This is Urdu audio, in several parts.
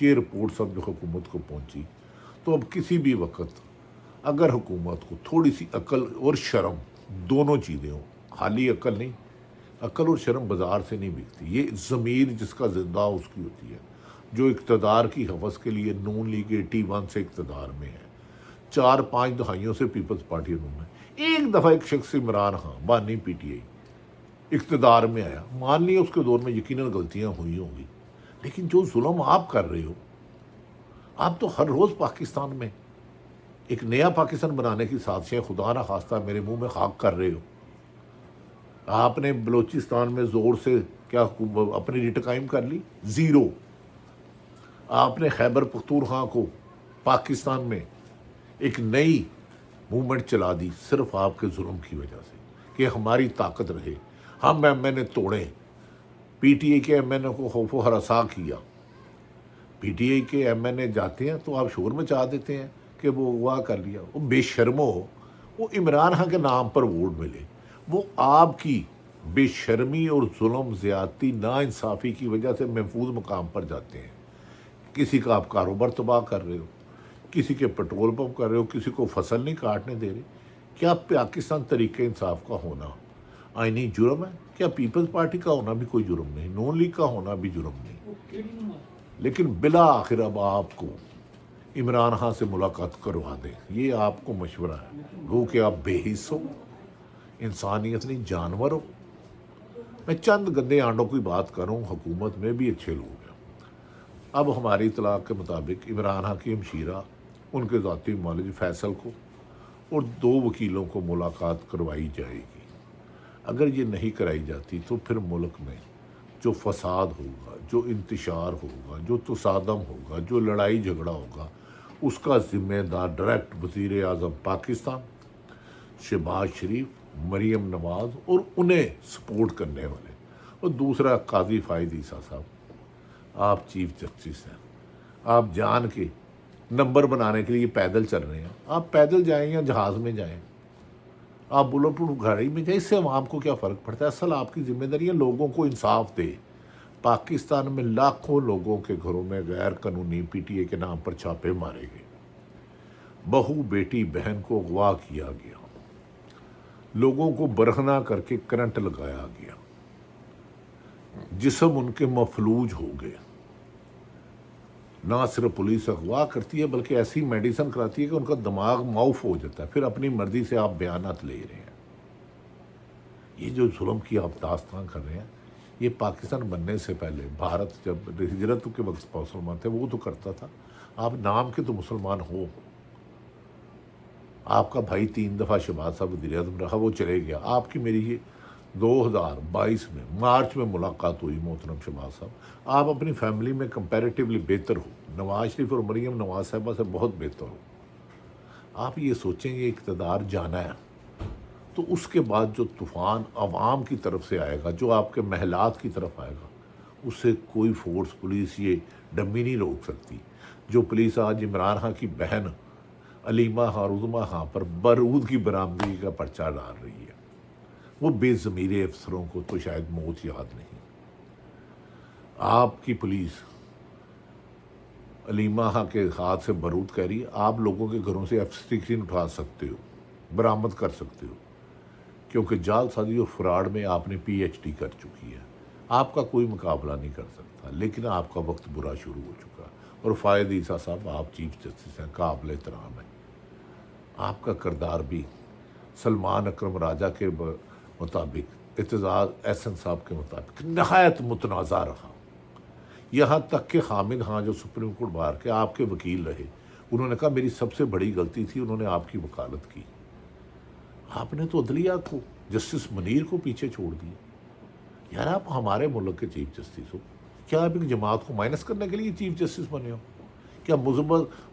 یہ رپورٹ سب جو حکومت کو پہنچی، تو اب کسی بھی وقت اگر حکومت کو تھوڑی سی عقل اور شرم دونوں چیزیں ہوں، خالی عقل نہیں، عقل اور شرم بازار سے نہیں بکتی، یہ ضمیر جس کا زندہ اس کی ہوتی ہے، جو اقتدار کی ہوس کے لیے نون لیگ 81 سے اقتدار میں ہے، 4-5 دہائیوں سے پیپلز پارٹی نون ہے۔ ایک دفعہ ایک شخص عمران خان بانی پی ٹی آئی اقتدار میں آیا، مان لیا اس کے دور میں یقیناً غلطیاں ہوئی ہوں گی، لیکن جو ظلم آپ کر رہے ہو، آپ تو ہر روز پاکستان میں ایک نیا پاکستان بنانے کی سازشیں خدا نہ خواستہ میرے منہ میں خاک کر رہے ہو۔ آپ نے بلوچستان میں زور سے کیا اپنی ریٹ قائم کر لی؟ زیرو۔ آپ نے خیبر پختونخوا کو پاکستان میں ایک نئی موومنٹ چلا دی صرف آپ کے ظلم کی وجہ سے کہ ہماری طاقت رہے، ہم ایم این اے توڑیں، پی ٹی آئی کے ایم این اے کو خوف و ہراساں کیا۔ پی ٹی آئی کے ایم این اے جاتے ہیں تو آپ شور مچا دیتے ہیں کہ وہ ہوا کر لیا، وہ بے شرمو، وہ عمران خان کے نام پر ووٹ ملے، وہ آپ کی بے شرمی اور ظلم زیادتی ناانصافی کی وجہ سے محفوظ مقام پر جاتے ہیں۔ کسی کا آپ کاروبار تباہ کر رہے ہو، کسی کے پیٹرول پمپ کر رہے ہو، کسی کو فصل نہیں کاٹنے دے رہے۔ کیا پاکستان طریقہ انصاف کا ہونا آئینی جرم ہے؟ کیا پیپلز پارٹی کا ہونا بھی کوئی جرم نہیں؟ نون لیگ کا ہونا بھی جرم نہیں؟ لیکن بالآخر اب آپ کو عمران خان سے ملاقات کروا دیں، یہ آپ کو مشورہ ہے، گو کہ آپ بے حس ہو، انسانیت نہیں جانور ہو۔ میں چند گندے آنڈوں کی بات کروں، حکومت میں بھی اچھے لوگ ہیں۔ اب ہماری اطلاع کے مطابق عمران خان کی ہمشیرہ ان کے ذاتی معالج فیصل کو اور 2 وکیلوں کو ملاقات کروائی جائے گی۔ اگر یہ نہیں کرائی جاتی تو پھر ملک میں جو فساد ہوگا، جو انتشار ہوگا، جو تصادم ہوگا، جو لڑائی جھگڑا ہوگا، اس کا ذمہ دار ڈائریکٹ وزیر اعظم پاکستان، شہباز شریف، مریم نواز اور انہیں سپورٹ کرنے والے، اور دوسرا قاضی فائد عیسیٰ صاحب۔ آپ چیف جسٹس ہیں، آپ جان کے نمبر بنانے کے لیے پیدل چل رہے ہیں، آپ پیدل جائیں یا جہاز میں جائیں، آپ بلٹ پروف گاڑی میں جائیں، اس سے عوام کو کیا فرق پڑتا ہے؟ اصل آپ کی ذمہ داری ہے لوگوں کو انصاف دے۔ پاکستان میں لاکھوں لوگوں کے گھروں میں غیر قانونی پی ٹی آئی کے نام پر چھاپے مارے گئے، بہو بیٹی بہن کو اغوا کیا گیا، لوگوں کو برہنہ کر کے کرنٹ لگایا گیا، جسم ان کے مفلوج ہو گئے۔ نہ صرف پولیس اغوا کرتی ہے بلکہ ایسی میڈیسن کراتی ہے کہ ان کا دماغ معاف ہو جاتا ہے، پھر اپنی مرضی سے آپ بیانات لے رہے ہیں۔ یہ جو ظلم کی آپ داستان کر رہے ہیں، یہ پاکستان بننے سے پہلے بھارت جب ہجرت کے وقت مسلمان تھے وہ تو کرتا تھا، آپ نام کے تو مسلمان ہو۔ آپ کا بھائی 3 دفعہ شہباز صاحب وزیر اعظم رہا، وہ چلے گیا، آپ کی میری یہ 2022 میں مارچ میں ملاقات ہوئی محترم شہباز صاحب، آپ اپنی فیملی میں کمپیریٹیولی بہتر ہو، نواز شریف اور مریم نواز صاحبہ سے بہت بہتر ہو۔ آپ یہ سوچیں یہ اقتدار جانا ہے تو اس کے بعد جو طوفان عوام کی طرف سے آئے گا، جو آپ کے محلات کی طرف آئے گا، اس سے کوئی فورس پولیس یہ ڈمی نہیں روک سکتی۔ جو پولیس آج عمران خان کی بہن علیمہ عظمیٰ خان پر بارود کی برآمدگی کا پرچہ ڈال رہی ہے، وہ بے ضمیر افسروں کو تو شاید موت یاد نہیں۔ آپ کی پولیس علیمہ خان کے ہاتھ سے بارود کہہ رہی ہے، آپ لوگوں کے گھروں سے F-16 اٹھا سکتے ہو، برآمد کر سکتے ہو، کیونکہ جعل سازی اور فراڈ میں آپ نے پی ایچ ڈی کر چکی ہے، آپ کا کوئی مقابلہ نہیں کر سکتا۔ لیکن آپ کا وقت برا شروع ہو چکا، اور فائد عیسیٰ صاحب آپ چیف جسٹس ہیں، قابل احترام ہیں۔ آپ کا کردار بھی سلمان اکرم راجہ کے مطابق، اعتزاز احسن صاحب کے مطابق نہایت متنازع رہا، یہاں تک کہ حامد خان جو سپریم کورٹ بار کے آپ کے وکیل رہے، انہوں نے کہا میری سب سے بڑی غلطی تھی انہوں نے آپ کی وکالت کی۔ آپ نے تو عدلیہ کو، جسٹس منیر کو پیچھے چھوڑ دیا۔ یار آپ ہمارے ملک کے چیف جسٹس ہو، کیا آپ ایک جماعت کو مائنس کرنے کے لیے چیف جسٹس بنے ہو؟ کیا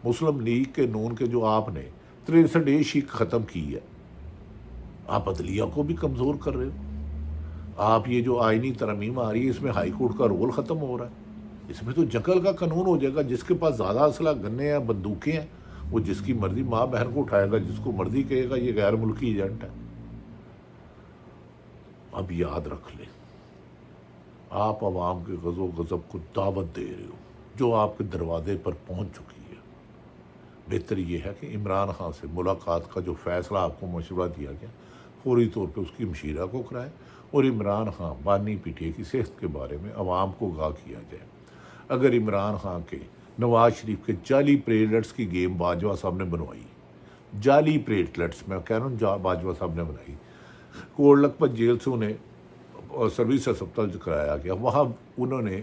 مسلم لیگ کے نون کے جو آپ نے 63 شیخ ختم کی ہے، آپ عدلیہ کو بھی کمزور کر رہے ہو؟ آپ یہ جو آئینی ترمیم آ رہی ہے اس میں ہائی کورٹ کا رول ختم ہو رہا ہے، اس میں تو جنگل کا قانون ہو جائے گا، جس کے پاس زیادہ اسلحہ گنے ہیں، بندوقیں ہیں، وہ جس کی مرضی ماں بہن کو اٹھائے گا، جس کو مرضی کہے گا یہ غیر ملکی ایجنٹ ہے۔ اب یاد رکھ لیں، آپ عوام کے غضب و غضب کو دعوت دے رہے ہو۔ جو آپ کے دروازے پر پہنچ چکی ہے۔ بہتر یہ ہے کہ عمران خان سے ملاقات کا جو فیصلہ آپ کو مشورہ دیا گیا فوری طور پہ اس کی مشیرہ کو کرائے، اور عمران خان بانی پی ٹی اے کی صحت کے بارے میں عوام کو آگاہ کیا جائے۔ اگر عمران خان کے نواز شریف کے جعلی پلیٹلیٹس کی گیم باجوہ صاحب نے بنوائی، جعلی پلیٹلیٹس میں کہہ رہا ہوں باجوہ صاحب نے بنائی، کوٹ لکھپت جیل سے انہیں سروس ہسپتال کرایا گیا، وہاں انہوں نے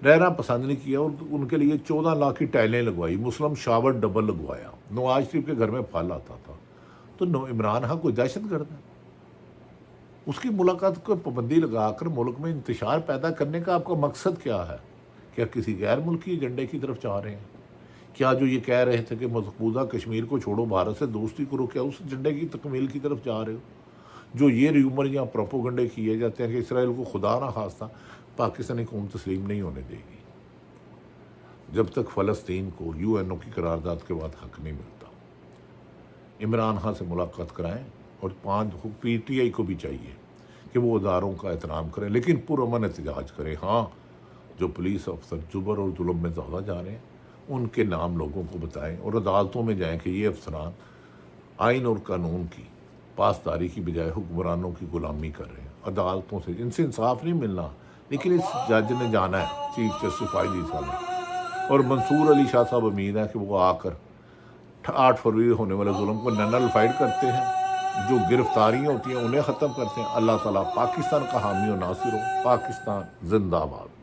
رہنا پسند نہیں کیا اور ان کے لیے 14 لاکھ کی ٹائلیں لگوائی، مسلم شاور ڈبل لگوایا، نواز شریف کے گھر میں پھل آتا تھا۔ تو عمران خان کوئی دہشت گرد ہے؟ اس کی ملاقات کو پابندی لگا کر ملک میں انتشار پیدا کرنے کا آپ کا مقصد کیا ہے؟ کیا کسی غیر ملکی ایجنڈے کی طرف جا رہے ہیں؟ کیا جو یہ کہہ رہے تھے کہ مقبوضہ کشمیر کو چھوڑو، بھارت سے دوستی کرو، کیا اس ایجنڈے کی تکمیل کی طرف جا رہے ہو؟ جو یہ ریومر یا پروپوگنڈے کیے جاتے ہیں کہ اسرائیل کو خدا نہ خواستہ پاکستانی قوم تسلیم نہیں ہونے دے گی جب تک فلسطین کو یو این او کی قرارداد کے بعد حق نہیں ملتا۔ عمران خان سے ملاقات کرائیں، اور پی ٹی آئی کو بھی چاہیے کہ وہ اداروں کا احترام کریں لیکن پرامن احتجاج کریں۔ ہاں، جو پولیس افسر جبر اور ظلم میں زیادہ جا رہے ہیں ان کے نام لوگوں کو بتائیں اور عدالتوں میں جائیں کہ یہ افسران آئین اور قانون کی پاسداری کی بجائے حکمرانوں کی غلامی کر رہے ہیں۔ عدالتوں سے ان سے انصاف نہیں ملنا، لیکن اس جج نے جانا ہے، چیف جسٹس فائز عیسیٰ نے، اور منصور علی شاہ صاحب امید ہے کہ وہ آ کر 8 فروری ہونے والے ظلم کو نلفائڈ کرتے ہیں، جو گرفتاریاں ہوتی ہیں انہیں ختم کرتے ہیں۔ اللہ تعالیٰ پاکستان کا حامی و ناصر ہو۔ پاکستان زندہ باد۔